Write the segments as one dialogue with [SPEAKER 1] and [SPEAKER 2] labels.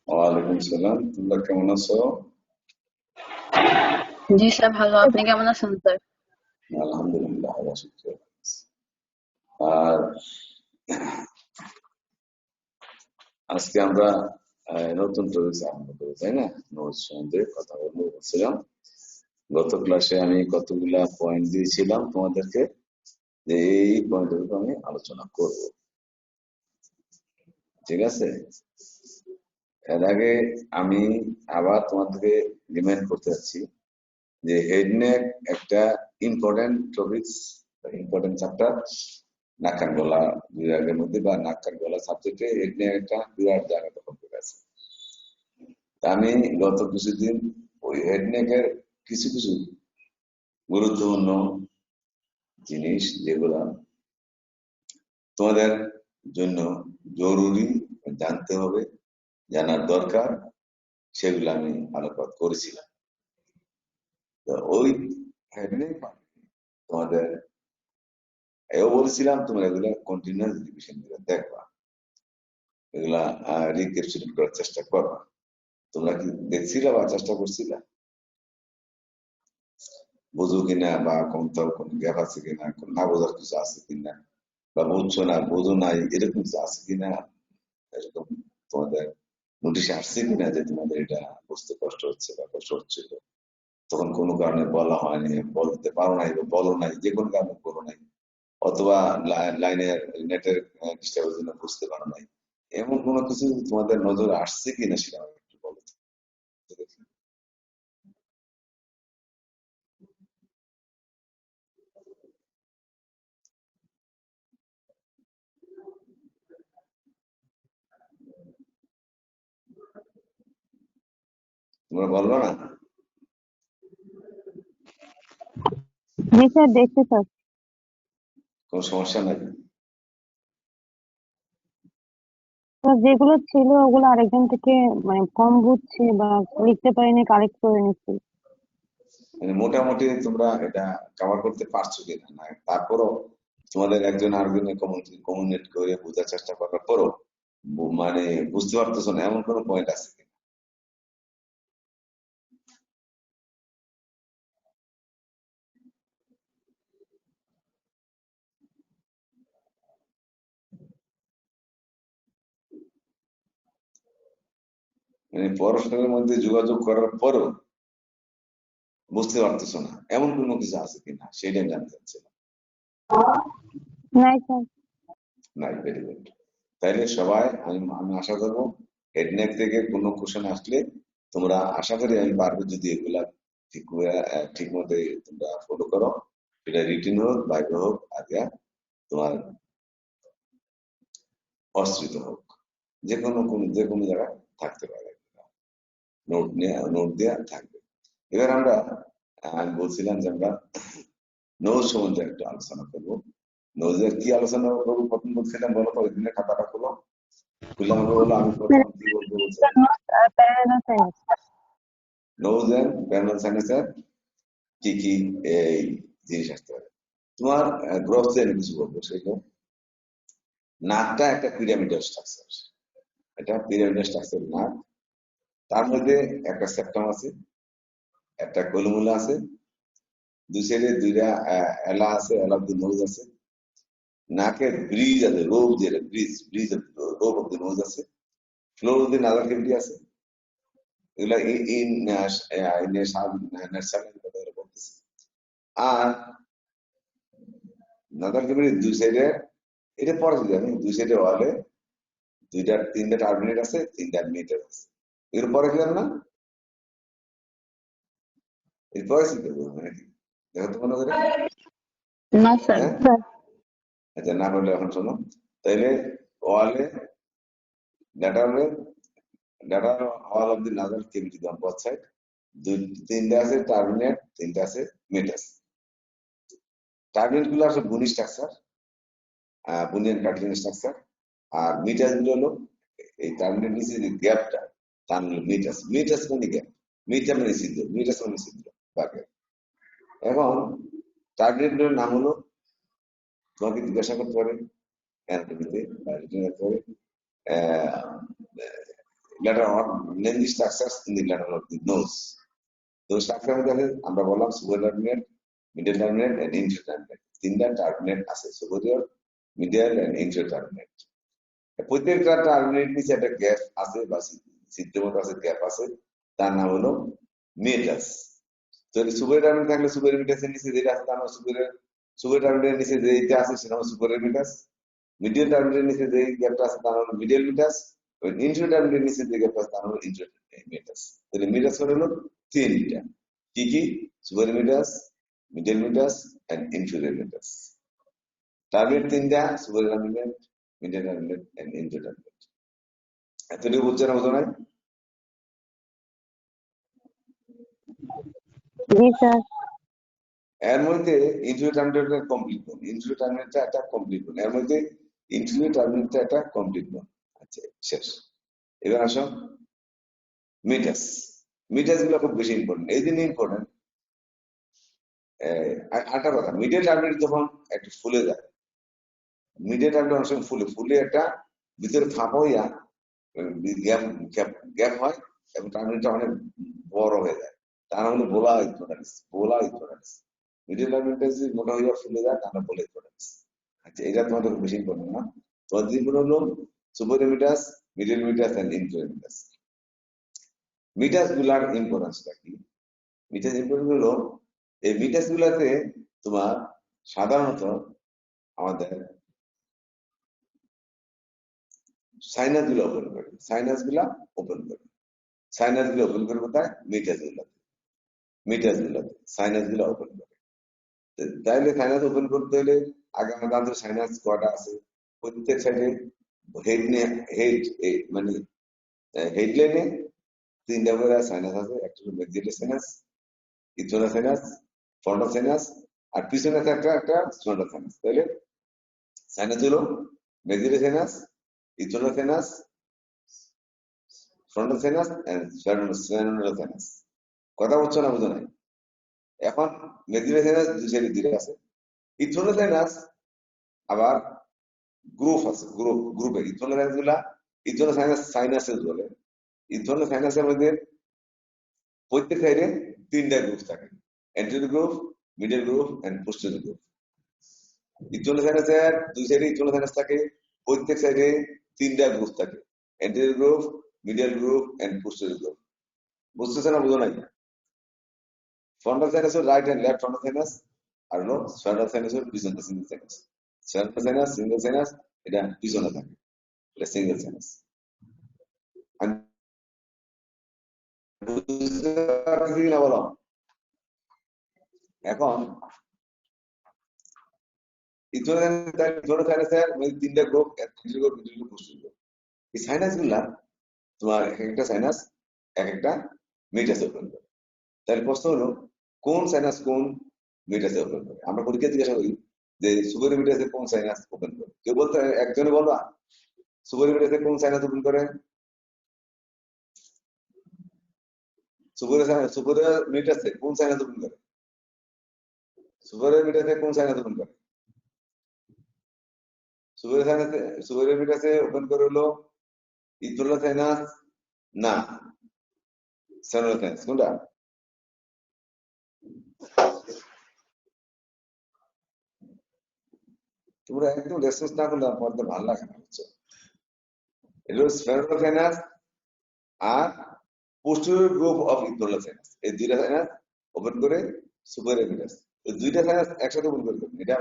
[SPEAKER 1] ওয়ালাইকুম সালাম। তোমরা কেমন আছো?
[SPEAKER 2] জি স্যার, ভালো। আপনি কেমন আছেন স্যার?
[SPEAKER 1] আলহামদুলিল্লাহ, আল্লাহ শুকরিয়া। আর আজকে আমরা নতুন টপিক আরম্ভ করি, তাই না? নোটস সম্বন্ধে কথা বলছিলাম। গত ক্লাসে আমি কতগুলা পয়েন্ট দিয়েছিলাম তোমাদেরকে, যে এই পয়েন্টের উপর আমি আলোচনা করব। ঠিক আছে? এর আগে আমি আবার তোমাদেরকে রিমাইন্ড করতে যাচ্ছি যে হেড নেক একটা ইম্পর্টেন্ট টপিকস, ইম্পর্টেন্ট চ্যাপ্টার। নাক কান গলা বিভাগের মধ্যে বা নাক কান গলা সাবজেক্টে হেড নেক একটা বিরাট জায়গা দখল করে আছে। আমি গত কিছুদিন ওই হেড নেকের কিছু কিছু গুরুত্বপূর্ণ জিনিস যেগুলা তোমাদের জন্য জরুরি, জানতে হবে, জানার দরকার, সেগুলো আমি আলোকপাত করেছিলাম। তো ওই হেড নেক তোমাদের এও বলেছিলাম তোমরা এগুলো কন্টিনিউয়াস রিভিশন করে দেখবা, এগুলা রিক্যাপচুলেট করার চেষ্টা করবা। তোমরা কি দেখছিলা বা চেষ্টা করছিলা? বুঝো কিনা, বা কোথাও কোন গ্যাপ আছে কিনা, না বোঝার কিছু আছে কিনা, বা বুঝছো না, বোঝো নাই, এরকম কিছু আছে কিনা, এরকম তোমাদের নোটিশে আসছে কিনা যে তোমাদের এটা বুঝতে কষ্ট হচ্ছে বা কষ্ট হচ্ছিল, তখন কোনো কারণে বলা হয়নি, বলতে পারো নাই বা বলো নাই, যে কোনো কারণে বলো নাই, অথবা লাইনের নেটের ডিস্টার্বের জন্য বুঝতে পারো নাই, এমন কোনো কিছু তোমাদের নজরে আসছে কিনা সেটা আমাকে একটু বলো তো দেখি। তোমরা বললো না?
[SPEAKER 3] জি স্যার, দেখছি স্যার।
[SPEAKER 1] কোনো সমস্যা নাই?
[SPEAKER 3] স্যার, যেগুলো ছিল ওগুলো আরেকজন থেকে মানে কম বুঝছি বা লিখতে পারিনি, কারেক্ট করে নিচ্ছি।
[SPEAKER 1] মানে মোটামুটি তোমরা এটা কভার করতে পারছো কিনা, না তারপরও তোমাদের একজন আরেকজনের কমিউনিকেট করে বোঝার চেষ্টা করার পরও মানে বুঝতে পারতেছো না, এমন কোনো পয়েন্ট আছে কিনা? মানে পরস্পরের মধ্যে যোগাযোগ করার পরও বুঝতে পারতেছো না, এমন কোনো কিছু আছে কিনা সেটা আমি জানতে চাচ্ছিলাম।
[SPEAKER 3] নাই স্যার।
[SPEAKER 1] নাই, ভেরি গুড। তাইলে সবাই আমি আমি আশা করবো হেডনেক থেকে কোনো কোশ্চেন আসলে তোমরা, আশা করি আমি পারবো যদি এগুলা ঠিক ঠিক মতো তোমরা ফলো করো, সেটা রিটিন হোক, বাইবে হোক, আগে তোমার অস্ত্রিত হোক, যে কোনো জায়গায় থাকতে পারে, নোট নেওয়া, নোট দেওয়া থাকবে। এবার আমরা আমি বলছিলাম যে আমরা নোজ সম্বন্ধে একটু আলোচনা করবো। নোজের কি আলোচনা করবো প্রথম বলছিলাম, বলো তো, ওই দিনের খাতাটা খুলো, খুলে আমাকে বলো আমি প্রথম কি বলতে বলছিলাম।
[SPEAKER 3] আর parallel sinus.
[SPEAKER 1] Nose and parallel সাইনাসের কি কি এই জিনিস আসতে পারে। তোমার গ্রোথ আমি কিছু বলবো, সেগুলো নাকটা একটা পিরামিডাল স্ট্রাকচার, এটা পিরামিডাল স্ট্রাকচার নাক। তার মধ্যে একটা সেপ্টাম আছে, একটা কলমুলা আছে, দুই সাইডে দুইটা এলা আছে, এলা অব্দি নোজ আছে, নাকের ব্রিজ আছে, রোব যেটা ব্রিজ, রোব অব্দি নোজ আছে, ফ্লোর অব্দি নাজাল ক্যাভিটি আছে। এগুলা বলতেছে। আর নাজাল ক্যাভিটির দুই সাইডে, এটা পরে যদি আমি দুই সাইডে ওয়ালে তিনটা টার্মিনেট আছে, তিনটা মিটার আছে। এর পরে কি না, এরপরে কি করবো নাকি, দেখো তো মনে করে।
[SPEAKER 2] না স্যার।
[SPEAKER 1] হ্যাঁ,
[SPEAKER 3] স্যার,
[SPEAKER 1] আচ্ছা, না করলে এখন শোনো। তাইলে ওয়ালে ল্যাটারালে lateral wall of the nasal cavity on both side, তিনটা আছে টার্মিনেট, তিনটা আছে মেটাস। টার্মিনেট গুলো আছে বুনি স্ট্রাকচার, বুনিয়ান কার্টিলেন স্ট্রাকচার। আর মিটাস গুলো হলো এই টার্মিনেট নিচে যে গ্যাপটা, তার হলো মিটাস। মিটাস মানে গ্যাপ, মিটা মানে ছিদ্র, মিটাস মানে ছিদ্র বা গ্যাপ। এখন টার্মিনেট গুলোর নাম হলো, তোমাকে জিজ্ঞাসা করতে পারে অ্যানাটমিতে বা রিটেন করতে পারে later on name the structures in the lateral of the nose. Those structures আমরা বললাম superior terminate, middle terminate and inferior terminate. তিনটা terminate আছে, superior, middle and inferior terminate. প্রত্যেকটা টার্মিনেট নিচে একটা গ্যাপ আছে বা ছিদ্রের মতো আছে, গ্যাপ আছে, তার নাম হলো মেটাস। যদি সুপার টার্মিনেট থাকলে সুপার মিটাসের নিচে যেটা আছে তার নাম সুপার টার্মিনেটের নিচে যেটা আছে সেটা হলো সুপার মিটাস। মিডিয়াল টার্মিনেটের নিচে যে গ্যাপটা আছে তার নাম হলো মিডিয়াল মিটাস। ইন্টার টার্মিনেটের নিচে যে গ্যাপটা আছে তার নাম হলো ইন্টার মিটাস। তাহলে মিটাস হলো তিনটা, কি কি? Super meatus, medial meatus and inferior meatus. Turbinate তিনটা, super turbinate, medial turbinate and inter turbinate. এতটুকু বুঝছেন না? বোঝা নাই?
[SPEAKER 3] জি স্যার।
[SPEAKER 1] এর মধ্যে ইন্টারিয়র টার্মিনেটটা কমপ্লিট কোন, ইন্টারিয়র টার্মিনেটটা একটা কমপ্লিট কোন, এর মধ্যে ইন্টারিয়র টার্মিনেটটা একটা কমপ্লিট কোন। আচ্ছা শেষ। এবার আসো মিটাস। মিটাস গুলো খুব বেশি ইম্পর্টেন্ট, এই জন্য ইম্পর্টেন্ট। আরেকটা কথা, মিডিয়াল টার্মিনেট যখন একটু ফুলে যায়, মিডিয়াল টার্মিনেট অনেক সময় ফুলে একটা ভিতরে ফাঁপা হইয়া গ্যাপ হয় এবং টার্মিনেটটা অনেক বড় হয়ে যায়, তার হলো বোলা ইথনোডালিস। বোলা ইথনোডালিস মিডিয়াল টার্মিনেটটা যদি মোটা হইয়া ফুলে যায় তাহলে বোলা ইথনোডালিস। আচ্ছা এটা তোমাদের বেশি ইম্পর্টেন্ট না? তোমাদের ইম্পর্টেন্ট হলো super meatus, medial meatus and inferior meatus. Meatus গুলার ইম্পর্টেন্সটা কি? মিটাস ইম্পর্টেন্স হলো এই মিটাস গুলাতে তোমার সাধারণত আমাদের সাইনাস গুলো ওপেন করে, সাইনাস গুলা ওপেন করে, সাইনাস গুলো ওপেন করে কোথায়? মিটাস গুলাতে, মিটাস গুলাতে সাইনাস গুলো ওপেন করে। তাইলে সাইনাস ওপেন করতে হলে আগে আমাদের সাইনাস কয়টা আছে? প্রত্যেক সাইডে হেড নিয়ে হেড মানে হেড লাইনে তিনটা করে সাইনাস আছে। একটা হলো maxillary sinus, ethmoidal sinus, frontal sinus, আর পিছনে একটা একটা স্নোডাল সাইনাস। তাহলে সাইনাস হলো maxillary sinus, ethmoidal sinus, frontal sinus and sphenoidal sinus. কথা বলছো না? বুঝো নাই? এখন ম্যাক্সিলারি সাইনাস দুই সাইডে দুইটা আছে। ইথোনাল সাইনাস আবার গ্রুপ আছে, গ্রুপে ইথোনাল সাইনাস গুলা ইথোনাল সাইনাসেস বলে। ইথোনাল সাইনাসের মধ্যে প্রত্যেক সাইডে তিনটা গ্রুপ থাকে, anterior group, middle group and posterior group. Ethmoidal সাইনাসের দুই সাইডে ইথোনাল সাইনাস থাকে, প্রত্যেক সাইডে তিনটা গ্রুপ থাকে, anterior group, middle group and posterior group. বুঝতেছে না? বুঝো নাই? ফ্রন্টাল সাইনাস হলো right and left frontal sinus, আর হলো স্নোডাল সাইনাস হলো পিছনে single sinus. Sphenoidal sinus single sinus, এটা পিছনে থাকে, এটা সিঙ্গেল সাইনাস। বলো এখন তিনটা গ্রুপ, এই সাইনাস গুলা তোমার এক একটা সাইনাস এক একটা মিটাস ওপেন করে। তাহলে প্রশ্ন হলো কোন সাইনাস কোন মিটাসে ওপেন করে? আমরা পরীক্ষা জিজ্ঞাসা করি যে সুপার মিটাসে কোন সাইনাস ওপেন করে, কেউ বলতে একজনে বলবা সুপার মিটাসে কোন সাইনাস ওপেন করে? সুপার মিটাসে কোন সাইনাস ওপেন করে? সুপার মিটাসে কোন সাইনাস ওপেন করে? সুপার মিটাসে ওপেন করে হলো ইথোনাল সাইনাস না স্নোডাল সাইনাস। কোনটা? তোমরা একদম রেসপন্স না করলে পড়তে ভালো লাগে না, বুঝছো? এটা হলো স্নোডাল সাইনাস আর posterior group of ethmoidal sinus, এই দুইটা সাইনাস ওপেন করে সুপার মিটাস। এই দুইটা সাইনাস একসাথে ওপেন করে দেবে। এটা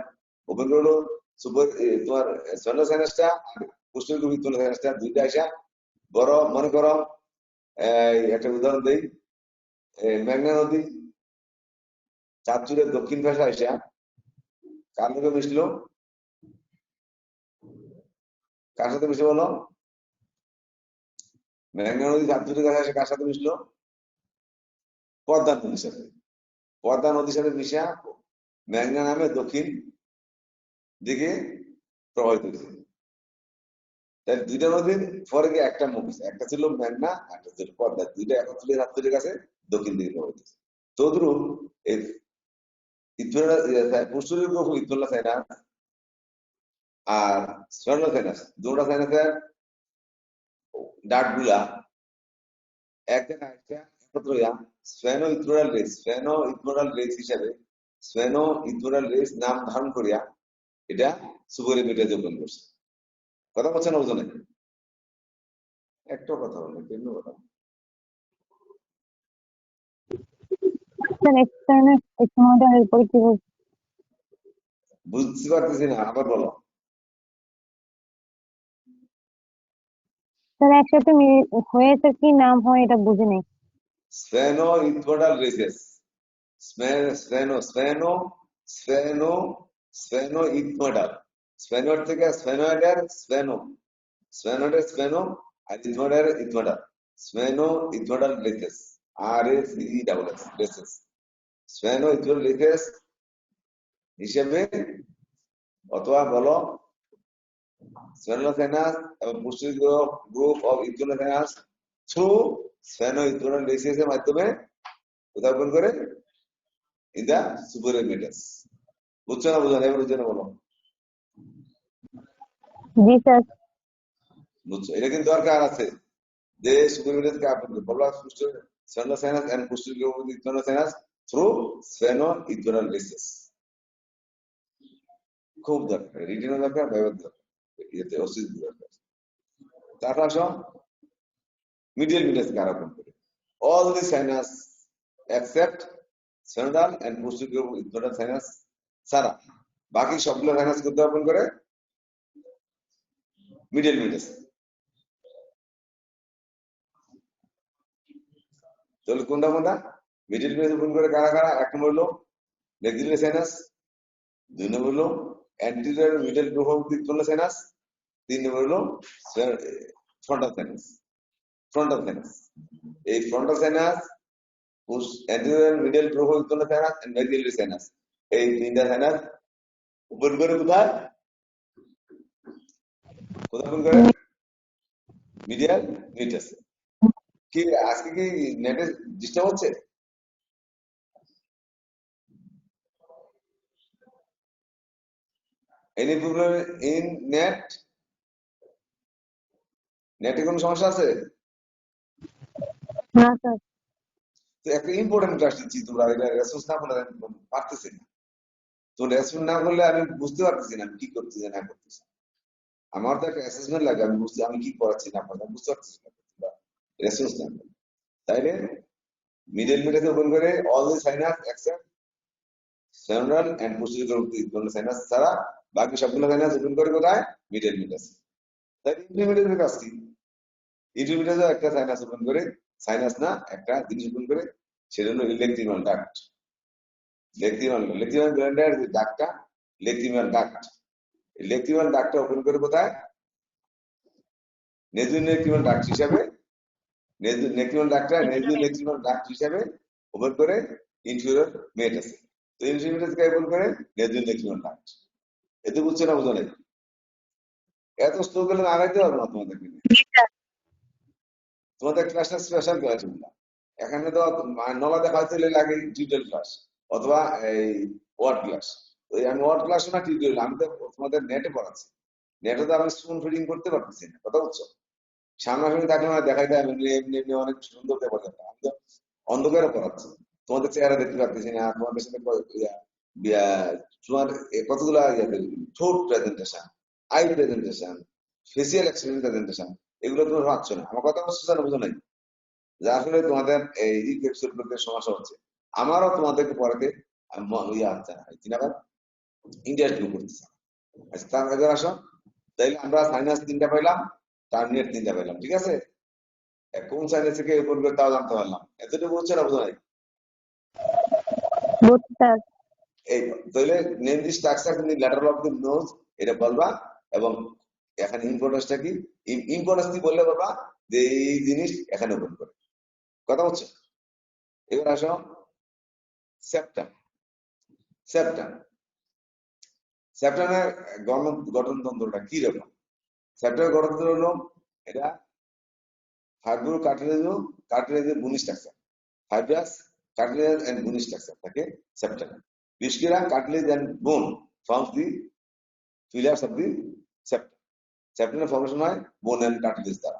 [SPEAKER 1] ওপেন করে হলো সুপার তোমার স্নোডাল সাইনাসটা আর পোস্টেরিয়র গ্রুপ ইথোনাল সাইনাসটা দুইটা আসা বড়। মনে করো একটা উদাহরণ দেই, মেঘনা নদী চাঁদপুরের দক্ষিণ পাশে আসা কার লোকে মিশলো? কার সাথে মিশে বলো? মেঘনা নদী চাঁদপুরের কাছে আসে কার সাথে মিশলো? পদ্মা নদীর সাথে। পদ্মা নদীর সাথে মিশা মেঘনা নামে দক্ষিণ দিকে প্রবাহিত হয়েছে। তাই দুইটা নদীর পরে গিয়ে একটা মুখ, একটা ছিল মেঘনা একটা ছিল পদ্মা, দুইটা একত্রে ছাত্রের কাছে দক্ষিণ দিকে প্রবাহিত হয়েছে। তদ্রুপ এই পোস্টেরিয়র গ্রুপ ইথোনাল সাইনাস আর স্নোডাল সাইনাস, দুটা সাইনাসের ডাট গুলা এক জায়গায় একটা একত্র স্ফেনো ইথনোডাল রেস হিসাবে স্ফেনো ইথনোডাল রেস নাম ধারণ করিয়া এটা সুপারলিমিটে যোগদান করছে। কথা বলছেন না ওজনে? একটা কথা বলেন, কেন কথা
[SPEAKER 3] স্যার এক্সটার্নাল এক্সটার্নাল এরপরে কি বলছে?
[SPEAKER 1] বুঝতে পারতেছি না, আবার বলো।
[SPEAKER 3] স্যার একসাথে হয়েছে কি নাম হয় এটা বুঝে নেই।
[SPEAKER 1] স্ফেনো ইথনোডাল রেসেস, স্ফেনো স্ফেনো স্ফেনো স্ফেনো ইথনোডাল, স্ফেনোর থেকে স্ফেনোয়েডের স্ফেনো, স্ফেনোডের স্ফেনো আর ইথনোডের ইথনোডাল, স্ফেনো ইথনোডাল রেসেস, RSEESS রেসেস, স্ফেনো ইথনোডাল রেসেস হিসেবে অথবা বলো স্ফেনোসাইনাস এবং পুষ্টি গ্রুপ অফ ইথনোসাইনাস থ্রু স্ফেনো ইথনোডাল রেসেস এর মাধ্যমে উদ্ভাবন করে ইন দা সুপারলিমিটাস। বুঝছো না? বুঝো না? এবার বুঝছো না? বলো।
[SPEAKER 3] জি স্যার।
[SPEAKER 1] বুঝছো? এটা কিন্তু দরকার আছে যে সুপারলিমিটাস কে আপন বলা পুষ্টি স্ফেনোসাইনাস and posterior group of ইথনোসাইনাস through স্ফেনো ইথনোডাল races. খুব দরকার, রিটেনও দরকার, ভাইবার দরকার, এতে অসুস্থ দরকার। তারপর আসো মিডিয়াল মিটাস কে আরোপণ করে all the sinus except sphenoidal and posterior group ethmoidal sinus ছাড়া বাকি সবগুলো সাইনাস করতে আরোপণ করে মিডিয়াল মিটাস। তাহলে কোনটা কোনটা মিডিল মিটাস ওপেন করে কারা কারা? এক নম্বর হলো লেগজিলারি সাইনাস, দুই নম্বর হলো অ্যান্টিরিয়র মিডল গ্রুপ সাইনাস, তিন নম্বর হলো ফ্রন্টাল সাইনাস। ফ্রন্টাল সাইনাস, এই frontal sinus, anterior middle group sinus and maxillary sinus, এই তিনটা সাইনাস ওপেন করে কোথায়? কোথায় ওপেন করে? Medial meatus. কি আজকে কি নেটে ডিস্টার্ব হচ্ছে? Any problem in net? নেটে কোনো সমস্যা আছে?
[SPEAKER 3] না স্যার।
[SPEAKER 1] তো একটা ইম্পর্টেন্ট ক্লাস দিচ্ছি, তোমরা এটা রেসপন্স না করলে আমি পারতেছি না। তো রেসপন্স না করলে আমি বুঝতে পারতেছি না আমি কি করতেছি না করতেছি। আমার তো একটা অ্যাসেসমেন্ট লাগে, আমি বুঝতে আমি কি করাচ্ছি না করতে বুঝতে পারতেছি না, রেসপন্স না করলে। তাইলে মিডল মিটাসে ওপেন করে all the sinus except central and posterior sinus ছাড়া বাকি সবগুলো সাইনাস ওপেন করে কোথায়? Middle meatus. তাই ইন্টারমিডিয়েটের কাজ কি? ইন্টারমিডিয়েটে একটা সাইনাস ওপেন করে, সাইনাস না একটা জিনিস ওপেন করে, সেটা হলো ইলেকট্রিমাল ডাক্ট। লেক্টিমাল গ্ল্যান্ডের যে ডাক্টটা লেক্টিমাল ডাক্ট, লেক্টিমাল ডাক্টটা ওপেন করে কোথায়? নেজুলেক্টিমাল ডাক্ট হিসাবে, লেক্টিমাল ডাক্টটা নেজুলেক্টিমাল ডাক্ট হিসাবে ওপেন করে ইনফিরিয়র মেটাস। তো ইনফিরিয়র মেটাসকে ওপেন করে নেজুলেক্টিমাল ডাক্ট। এতে বুঝছে না? বুঝো নাই? এত স্লো গেলে আগাইতে পারবো না তোমাদেরকে নিয়ে। তোমাদের ক্লাসটা স্পেশাল ক্লাস না, এখানে তো নলা দেখা চলে লাগে টিউটোরিয়াল ক্লাস অথবা এই ওয়ার্ড ক্লাস। আমি ওয়ার্ড ক্লাস না টিউটোরিয়াল, আমি তো তোমাদের নেটে পড়াচ্ছি, নেটে তো আমি স্পুন ফিডিং করতে পারতেছি না। কথা বুঝছো? সামনাসামনি থাকলে মানে দেখাই দেয় এমনি এমনি অনেক সুন্দর দেখা যায়, আমি তো অন্ধকারে পড়াচ্ছি, তোমাদের চেহারা দেখতে পারতেছি না, তোমাদের সাথে তোমার কতগুলা ঠোঁট presentation, I presentation, facial expression presentation, এগুলো তুমি ভাবছো না। আমার কথা বুঝছো না? বুঝো নাই? যার ফলে তোমাদের এই এপিসোড করতে সমস্যা হচ্ছে। আমারও তোমাদেরকে পড়াতে ইয়ে হচ্ছে না, আবার ইন্টারেস্ট করতেছে। আচ্ছা তার আগে আসো, তাইলে আমরা সাইনাস 3টা পাইলাম, টার্মিনেট 3টা পাইলাম, ঠিক আছে? কোন সাইনাস থেকে ওপেন করে তাও জানতে পারলাম। এতটুকু বুঝছো না? বুঝো নাই?
[SPEAKER 3] স্যার।
[SPEAKER 1] এই তাহলে name the structure in the lateral of the nose, এটা বলবা। এবং এখানে ইম্পর্টেন্সটা কি? ইম্পর্টেন্স কি বললে বলবা যে এই জিনিস এখানে ওপেন করে। কথা হচ্ছে? এবার আসো সেপ্টাম। সেপ্টাম, সেপ্টামের গঠনতন্ত্রটা কি রকম? সেপ্টামের গঠনতন্ত্র হলো এটা ফাইব্রো কার্টিলেজের bony structure, fibrous cartilage and bony structure থাকে সেপ্টামে। বিস্কিরা cartilage and bone forms the pillars of the septum. সেপ্টামের ফর্মেশন হয় বোন এন্ড কার্টিলেজ দ্বারা।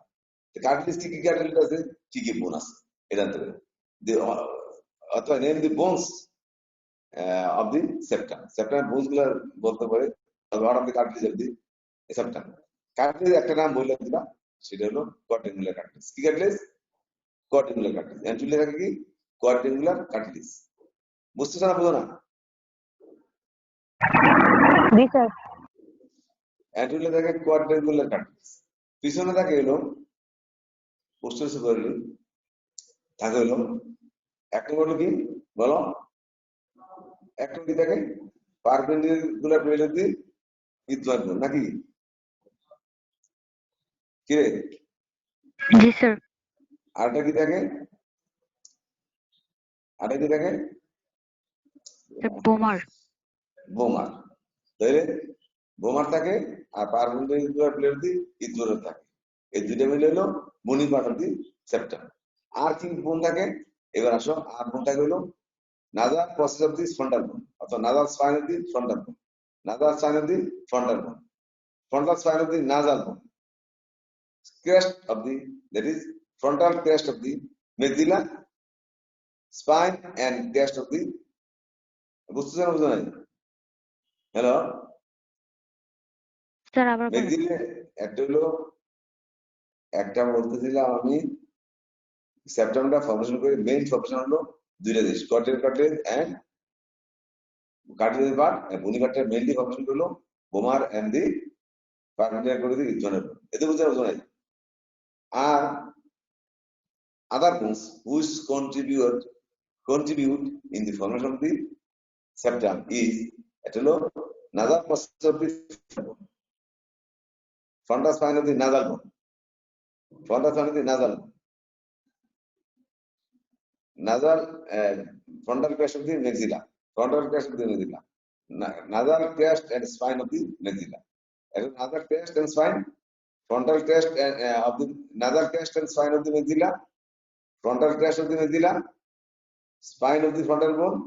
[SPEAKER 1] কার্টিলেজ কি কার্টিলেজ আছে, কি কি বোন আছে এটা জানতে হবে। অথবা name the bones of the septum. Septum bones গুলা বলতে পারে what of the cartilage of the septum. Cartilage একটা নাম বললে দিবা, সেটা হলো কোয়াড্রিঙ্গুলার কার্টিলেজ। কি কার্টিলেজ? কোয়াড্রিঙ্গুলার কার্টিলেজ। অ্যান্টিউলে থাকে কি কোয়াড্রিঙ্গুলার কার্টিলেজ। বুঝতেছো না বুঝো না?
[SPEAKER 3] জি স্যার।
[SPEAKER 1] অ্যান্টিউলে থাকে কোয়াড্রিঙ্গুলার কার্টিলেজ, পিছনে থাকে হলো পোস্টেরিয়র থাকে হলো এক নম্বর হলো কি বলো, এক নম্বর কি থাকে পারপেন্ডিকুলার প্লেন অফ দি বিদ্যমান কোণ নাকি কি রে?
[SPEAKER 2] জি স্যার।
[SPEAKER 1] আরেকটা কি থাকে? আরেকটা কি থাকে?
[SPEAKER 2] বোমার।
[SPEAKER 1] বোমার। তাইলে বোমার থাকে আর perpendicular plane of the equator থাকে। এই দুইটা মিলে হলো bony part of the septum. আর কি বোন থাকে? এবার আসো, আর বোন থাকে হলো nasal process of the frontal bone অথবা nasal spine of the frontal bone. Nasal spine of the frontal bone, frontal spine of the nasal bone, crest of the, that is frontal crest of the maxilla, spine and crest of the, বুঝতেছেন না বুঝতে নাই? Hello
[SPEAKER 2] sir আবার বলেন।
[SPEAKER 1] maxilla একটা হলো, একটা বলতেছিলাম আমি সেপ্টামটা ফর্মেশন করে, মেইন ফর্মেশন হলো দুইটা জিনিস, কর্টের কার্টেজ এন্ড কার্টেজ পার্ট। বনি পার্টের মেইনলি ফর্মেশন হলো বোমার এন্ড দি পারপেন্ডিকুলার করে দি জনের। এতে বুঝতে বুঝতে নাই? আর other bones which contribute in the formation of the septum is এটা হলো nasal process of the frontal spine of the nasal bone, frontal spine of the nasal bone, nasal frontal crest of the maxilla, frontal crest of the maxilla, nasal crest and spine of the maxilla. Nasal crest and spine, frontal crest of the nasal crest and spine of the maxilla, frontal crest of the maxilla, spine of the frontal bone,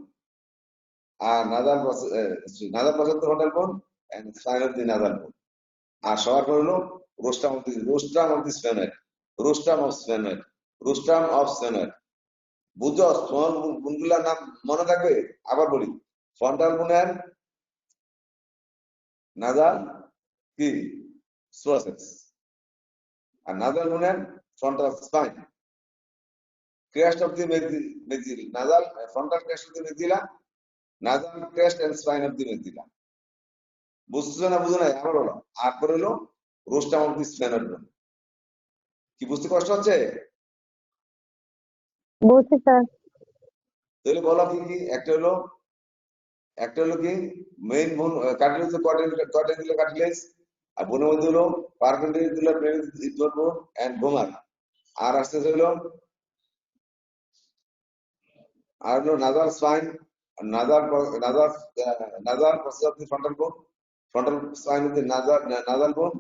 [SPEAKER 1] R nasal process of the frontal bone and spine of the nasal bone. আর সবার পর হলো rostrum of the sphenoid, rostrum of sphenoid, rostrum of sphenoid. বুঝছো? Small বোনগুলোর নাম মনে থাকবে? আবার বলি, frontal বোনের নাজাল কি প্রসেস, আর নাজাল বোনের frontal spine, crest of the maxilla, nasal frontal crest of the maxilla, nasal crest and spine of the maxilla. বুঝছো না বুঝো না? আবার বলো। আর পরে হলো রোস্ট্রাম অফ দি স্ফেনয়েড। কি বুঝতে কষ্ট হচ্ছে?
[SPEAKER 3] বলছি স্যার।
[SPEAKER 1] তাহলে বলো কি কি? একটা হলো কি মেইন বোন কার্টিলেজ, কোয়াড্রিঙ্গুলার কার্টিলেজ, আর বোনের মধ্যে হলো পারপেন্ডিকুলার প্লেন বোন এন্ড বোমার। আর আসতেছে হলো nasal spine, nasal nasal nasal process of the frontal bone, frontal spine of the nasal bone,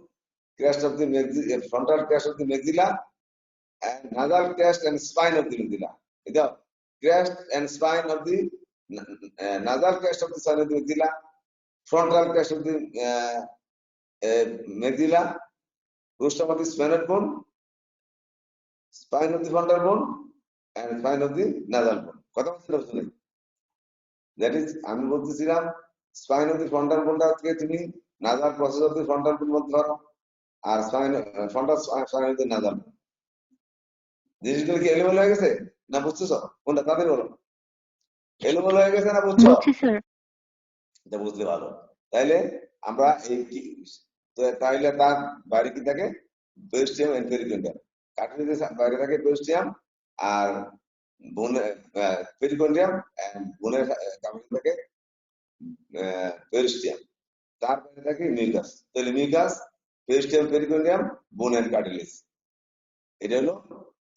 [SPEAKER 1] crest of the frontal crest of the maxilla and nasal crest and spine of the maxilla. The crest and spine of the nasal crest of the spine of the maxilla, frontal crest of the maxilla, rostrum of the sphenoid bone, spine of the frontal bone, and spine of the nasal bone. কথা বলতে হবে। That is আমি বলতেছিলাম spine of the frontal বোনটা থেকে তুমি nasal process of the frontal bone বলতে পারো, আর spine frontal spine of the nasal. জিনিসগুলো কি এলোমেলো হয়ে গেছে না বুঝতেছ? কোনটা তাদের বলো, এলোমেলো হয়ে গেছে না বুঝছো?
[SPEAKER 2] বুঝছি স্যার।
[SPEAKER 1] এটা বুঝলে ভালো। তাইলে আমরা এই তাইলে তার বাইরে কি থাকে? পেরিস্টিয়াম এন্ড পেরিকন্ডিয়াম। কার্টিলেজের বাইরে থাকে পেরিস্টিয়াম আর বোনে পেরিকন্ডিয়াম, বোনের কামিনে থাকে পেরিস্টিয়াম, তার বাইরে থাকে মিউকাস। তাহলে মিউকাস, পেরিস্টিয়াম, পেরিকন্ডিয়াম, বোন এন্ড কার্টিলেজ। এটা হলো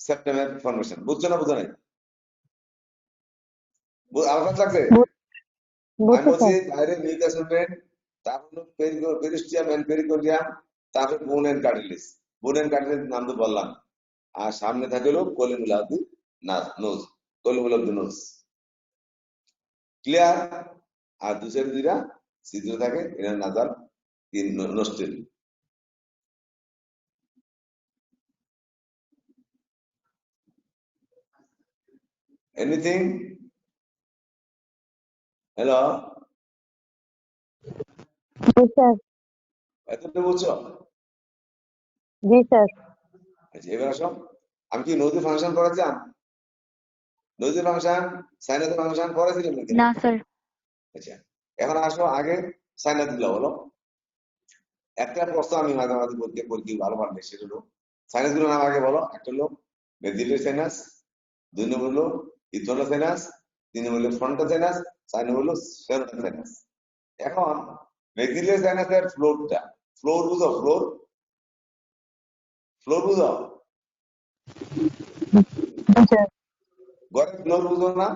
[SPEAKER 1] সেপ্টামের ফর্মেশন। বুঝছো না বুঝো নাই? আলাদা লাগছে? আমি বলছি বাইরে মিউকাস মেমব্রেন, তারপর পেরিস্টিয়াম এন্ড পেরিকন্ডিয়াম, তারপর bone and cartilage. Bone and cartilage নাম তো বললাম। আর সামনে থাকে হলো columella of the nose, columella of the nose. Clear? আর দু সাইডে দুইটা ছিদ্র থাকে, এটা নাজাল নস্ট্রিল। Anything? Hello?
[SPEAKER 3] জি স্যার।
[SPEAKER 1] এতটুকু বুঝছো?
[SPEAKER 3] জি স্যার।
[SPEAKER 1] আচ্ছা, এবার আসো, আমি কি নদী ফাংশন পড়াচ্ছিলাম? নদী ফাংশন, সাইনাস ফাংশন পড়াছিলাম নাকি?
[SPEAKER 2] না স্যার।
[SPEAKER 1] আচ্ছা, এখন আসো আগে সাইনাস গুলো বলো। একটা প্রশ্ন আমি মাঝে মাঝে পরীক্ষা ভালো পারবে, সেটা হলো সাইনাস গুলোর নাম আগে বলো। একটা হলো মেজিলের সাইনাস, 2 নম্বর হলো ইথোনাল সাইনাস, 3 নম্বর হলো ফ্রন্টাল সাইনাস, 4 নম্বর হলো সেরোটাল সাইনাস। এখন মেজিলের সাইনাসের ফ্লোরটা, ফ্লোর বুঝো? ফ্লোর, ফ্লোর বুঝো?
[SPEAKER 3] জি স্যার।
[SPEAKER 1] ঘরের ফ্লোর বুঝো না?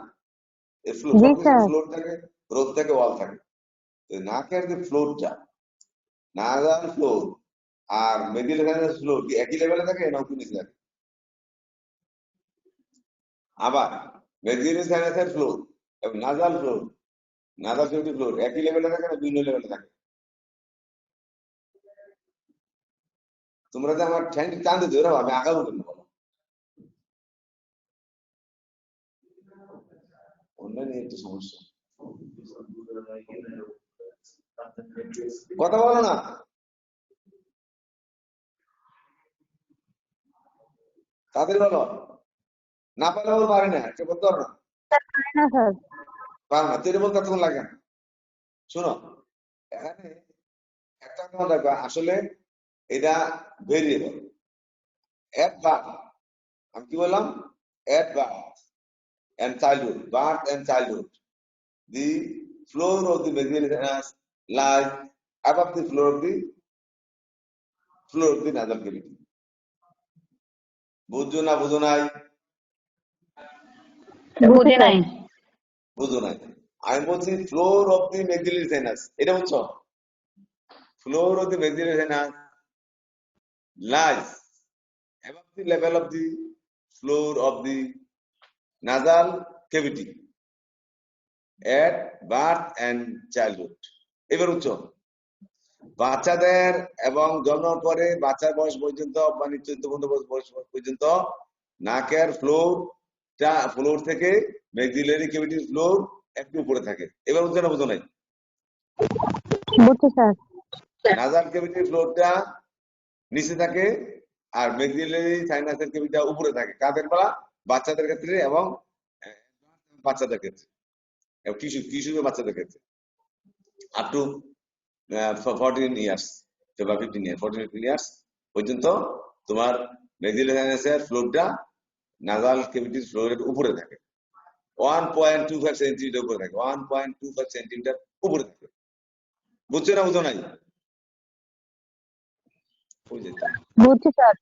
[SPEAKER 1] এই ফ্লোর,
[SPEAKER 3] জি
[SPEAKER 1] সবকিছু
[SPEAKER 3] স্যার।
[SPEAKER 1] ফ্লোর থাকে, রোদ থাকে, ওয়াল থাকে। তো নাকের যে ফ্লোরটা, নাজাল ফ্লোর আর মেজিলের সাইনাস ফ্লোর কি একই লেভেলে থাকে না উপর নিচে থাকে? আবার মেজিলের সাইনাসের ফ্লোর এবং নাজাল ফ্লোর, নাজাল কেভিটি ফ্লোর একই লেভেলে থাকে না ভিন্ন লেভেলে থাকে? তোমরা যে আমার ঠ্যাং টান দিতে ওরা আমি আগাবো কেন বলো? অন্যান্য একটু সমস্যা, কথা বলো না। তাদের বলো, না পারলে বলো পারি না, এটা বলতে পারো না।
[SPEAKER 3] স্যার পারি না স্যার।
[SPEAKER 1] পারো না, তুই বলতে তখন লাগে না। শোনো, এখানে একটা কথা দেখো, আসলে এটা ভেরিয়েবল। এট বার্থ, আমি কি বললাম? এট birth and childhood, birth and childhood, the floor of the vaginal anus lies above the floor of the nasal cavity. বুঝছো না বুঝো নাই?
[SPEAKER 3] বুঝি নাই।
[SPEAKER 1] বুঝো নাই? আমি বলছি floor of the maxillary sinus, এটা বুঝছো? Floor of the maxillary sinus lies above the level of the floor of the nasal cavity at birth and childhood. এবার বুঝছো? বাচ্চাদের এবং জন্ম পরে বাচ্চার বয়স পর্যন্ত মানে 14-15 বয়স পর্যন্ত নাকের ফ্লোর থেকে মেক্সিলারি ক্যাভিটির ফ্লোর একটু উপরে থাকে। এবার বুঝছো না বুঝো নাই?
[SPEAKER 3] বুঝছি স্যার।
[SPEAKER 1] নাজাল ক্যাভিটির ফ্লোরটা নিচে থাকে আর মেক্সিলারি সাইনাসের ক্যাভিটিটা উপরে থাকে। কাদের বেলা? বাচ্চাদের ক্ষেত্রে এবং বাচ্চাদের ক্ষেত্রে, কিশোর বাচ্চাদের ক্ষেত্রে আপ টু 14 ইয়ার্স বা 15 ইয়ার্স, 14-15 ইয়ার্স পর্যন্ত তোমার মেক্সিলারি সাইনাসের ফ্লোরটা নাজাল ক্যাভিটির ফ্লোরের উপরে থাকে, 1.25 সেন্টিমিটার উপরে থাকে, 1.25 সেন্টিমিটার উপরে থাকে। বুঝছো না বুঝো নাই?
[SPEAKER 3] বুঝছি স্যার।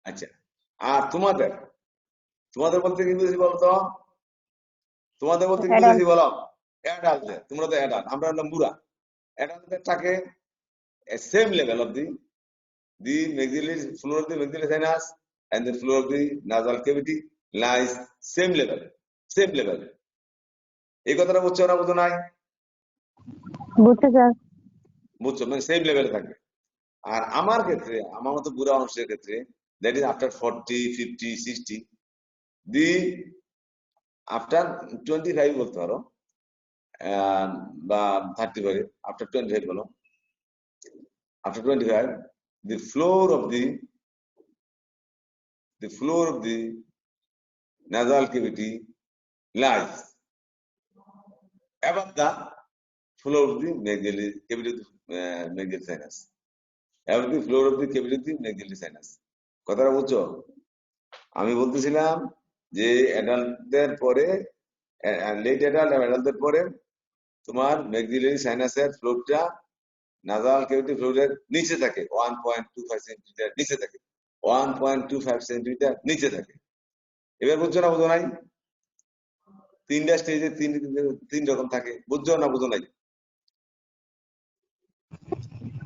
[SPEAKER 1] আচ্ছা, আর তোমাদের তোমাদের বলতে কি বুঝেছি বলতো? তোমাদের বলতে কি বুঝেছি বলো? অ্যাডাল্টদের, তোমরা তো অ্যাডাল্ট, আমরা হলাম বুড়া। অ্যাডাল্টদের থাকে same level of the maxillary floor of the maxillary sinus and the floor of the nasal cavity lies same level, same level. এই কথাটা বুঝছো না বুঝো নাই?
[SPEAKER 3] বুঝছি স্যার।
[SPEAKER 1] বুঝছো, মানে সেম লেভেলে থাকবে। আর আমার ক্ষেত্রে, আমার মতো বুড়া মানুষের ক্ষেত্রে, that is after 40, 50, 60, the after 25 বলতে পারো, বা 35, আফটার 25 বলো, after 25 the floor of the nasal cavity lies above the floor of the maxillary cavity of the maxillary sinus, above the floor of the cavity of the maxillary sinus. কথাটা বুঝছো? আমি বলতেছিলাম যে অ্যাডাল্টদের পরে, লেট অ্যাডাল্ট এবং অ্যাডাল্টদের পরে তোমার maxillary সাইনাসের ফ্লোরটা নাজাল ক্যাভিটি ফ্লোরের নিচে থাকে, 1.25 সেন্টিমিটার নিচে থাকে, 1.25 সেন্টিমিটার নিচে থাকে। এবার বুঝছো না বুঝো নাই? তিনটা স্টেজে তিন রকম থাকে, বুঝছো না বুঝো নাই?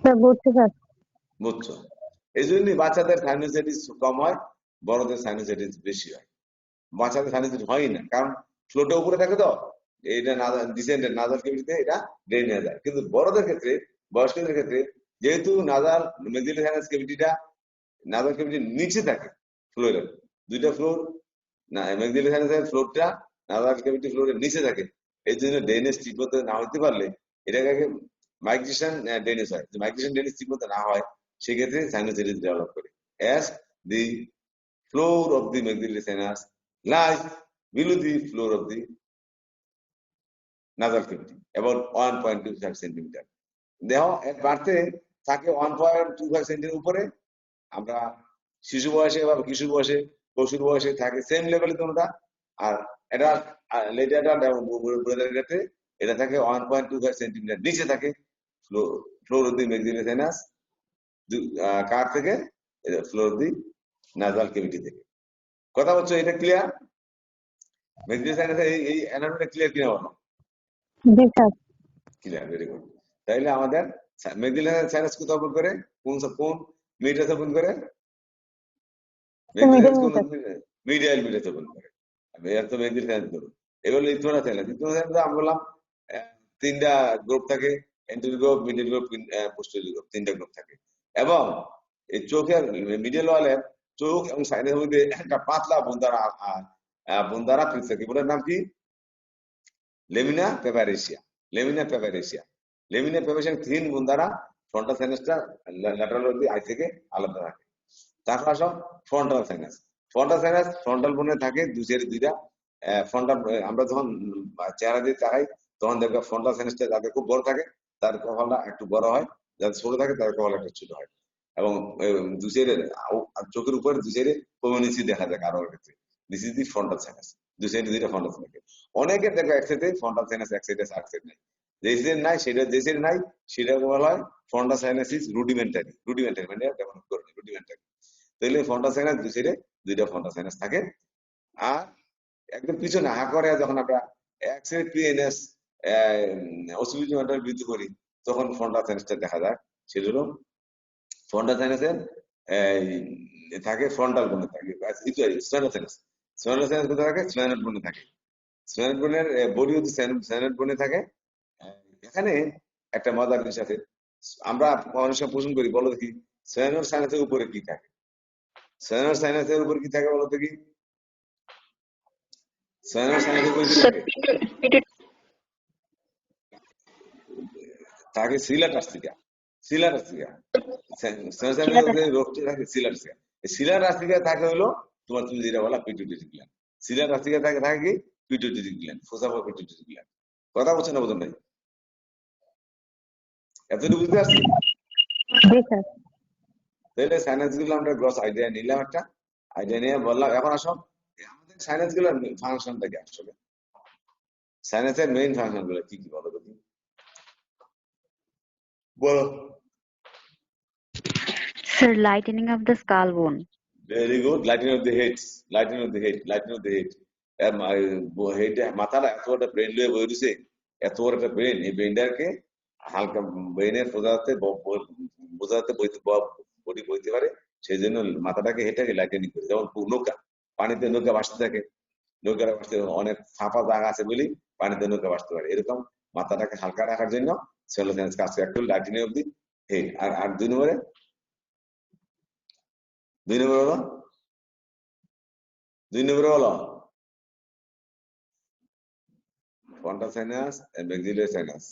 [SPEAKER 3] স্যার বুঝছি স্যার।
[SPEAKER 1] বুঝছো? এই জন্যই বাচ্চাদের সাইনোসাইটিস কম হয়, বড়দের সাইনোসাইটিস বেশি হয়। বাচ্চাদের সাইনোসাইটিস হয় না, কারণ ফ্লোটা উপরে থাকে তো, এটা ডিসেন্ডেন্ট নাজাল ক্যাভিটিতে এটা ড্রেন হয়ে যায়। কিন্তু বড়দের ক্ষেত্রে, বয়স্কদের ক্ষেত্রে, যেহেতু নাজাল মেক্সিলারি সাইনাস ক্যাভিটিটা নাজাল ক্যাভিটির নিচে থাকে ফ্লোরের, দুইটা ফ্লোর না ম্যাকজিলারি সাইনাসের ফ্লোরটা নাসাল ক্যাভিটি ফ্লোরের নিচে থাকে, এই জন্য ড্রেনেজ ঠিক মতো না হতে পারলে এটাকে মাইগ্রেশন ড্রেনেজ হয়। মাইগ্রেশন ড্রেনেজ ঠিক মতো না হয় সেক্ষেত্রে সাইনোসাইটিস ডেভেলপ করে। As the floor of the maxillary sinus lies below the floor of the nasal cavity about 1.25 centimetre. দেহ এর বাড়তে থাকে 1.25 সেন্টিমিটার উপরে। আমরা শিশু বয়সে বা কিশোর বয়সে পশুর বয়সে থাকে সেম লেভেলে তোমরা, আর এটা লেট অ্যাডাল্ট এবং বুড়োদের ক্ষেত্রে এটা থাকে 1.25 সেন্টিমিটার নিচে থাকে floor of the maxillary sinus. কার থেকে? Floor of the nasal cavity থেকে। কথা বলছো, এটা ক্লিয়ার? ম্যাক্সিলারি সাইনাসের এই অ্যানাটমিটা ক্লিয়ার কিনা বলো?
[SPEAKER 3] জি স্যার।
[SPEAKER 1] Clear, very good. তাইলে আমাদের ম্যাক্সিলারি সাইনাস কোথাও ওপেন করে? কোন মিডাস ওপেন করে? মিডিয়াল মিডাস ওপেন করে। এর তো ম্যাক্সিলারি সাইনাস ধরুন। এগুলো লিথোনা সাইনাস। লিথোনা সাইনাস আমরা বললাম তিনটা গ্রুপ থাকে, anterior group, middle group, posterior group, তিনটা গ্রুপ থাকে। এবং এই চোখের মিডল ওয়ালের চোখ এবং সাইনাসের মধ্যে একটা পাতলা বুন্দারা ফিক্স থাকে। ওটার নাম কি? Lamina papyracea. Lamina papyracea. Lamina papyracea thin বুন্দারা ফ্রন্টাল সাইনাসটা ল্যাটারাল অবধি আই থেকে আলাদা থাকে। তারপর আসো frontal sinus. Frontal sinus frontal বোনে থাকে দুইটা ফ্রন্টাল। আমরা যখন চেহারা দিয়ে তাকাই তখন দেখবে ফ্রন্টাল সাইনাসটা যাদের খুব বড় থাকে তার কপালটা একটু বড় হয়, যাদের ছোট থাকে তাদের কপাল একটু ছোট হয়। এবং দুই চোখের উপরে দুই সাইডে কমিউনিসি দেখা যায় কারোর ক্ষেত্রে। This is the frontal sinus. দুই সাইডে দুইটা ফ্রন্টাল সাইনাস। অনেকের দেখো এক সাইডে ফ্রন্টাল সাইনাস, এক সাইডে আর সাইড নাই। যে সাইড নাই সেটা, যে সাইড নাই সেটা বলা হয় ফ্রন্টাল সাইনাসিস রুডিমেন্টারি। রুডিমেন্টারি মানে ডেভেলপ করে রুডিমেন্টারি। তাহলে ফ্রন্টাল সাইনাস দুই সাইডে দুইটা ফ্রন্টাল সাইনাস থাকে। আর একদম পিছনে হা করে যখন আমরা এক সাইড পিএনএস অসুবিধা বৃদ্ধি করি তখন ফ্রন্টাল সাইনাসটা দেখা যায়। সেটা হলো ফ্রন্টাল সাইনাসের থাকে ফ্রন্টাল বোনে থাকে স্পাইনাল সাইনাস। স্পাইনাল সাইনাস কোথায় থাকে? স্পাইনাল বোনে থাকে। স্পাইনাল বোনের বডি হচ্ছে স্পাইনাল বোনে থাকে। এখানে একটা মজার জিনিস আছে, আমরা অনেক সময় প্রশ্ন করি, বলো দেখি স্পাইনাল সাইনাসের উপরে কি থাকে? স্পাইনাল সাইনাসের উপরে কি থাকে বলো দেখি? স্পাইনাল সাইনাসের উপরে কি থাকে? থাকে সিলাটাস্টিকা। সিলাটাস্টিকা রোগটা থাকে সিলাটাস্টিকা। সিলাটাস্টিকা থাকে হলো তোমার, তুমি যেটা বলা পিটুইটারি গ্ল্যান্ড। সিলাটাস্টিকা থাকে কি? পিটুইটারি গ্ল্যান্ড, ফোসাফা পিটুইটারি গ্ল্যান্ড। কথা বলছো না বোঝেন নাই? এতটুকু বুঝতে পারছি? তাহলে সাইনাস গুলো আমরা গ্রস আইডিয়া নিলাম, একটা আইডিয়া নিয়ে বললাম। এখন আসো আমাদের সাইনাস গুলোর ফাংশনটা কি আসলে? সাইনাসের মেইন ফাংশন গুলো কি কি বলো দেখি? বলো।
[SPEAKER 2] Sir, lightening of the skull bone.
[SPEAKER 1] Very good. Lightening of the head. Lightening of the head. Lightening of the head. Head মাথাটা এত একটা ব্রেন লয়ে বই দিছে, এত বড় একটা ব্রেন, এই ব্রেনটাকে হালকা ব্রেনের বোঝাতে বডি বইতে পারে। সেই জন্য মাথাটাকে হেঁটাকে লাইটেনিং করে। যেমন নৌকা, পানিতে নৌকা ভাসতে থাকে, নৌকাটা ভাসতে অনেক ফাঁপা জায়গা আছে বলি পানিতে নৌকা ভাসতে পারে। এরকম মাথাটাকে হালকা রাখার জন্য সেলো সায়েন্স কাজ করে। একটু লাইটেনিং অব দি হেড। আর দুই নম্বরে হলো frontal sinus, maxillary sinus,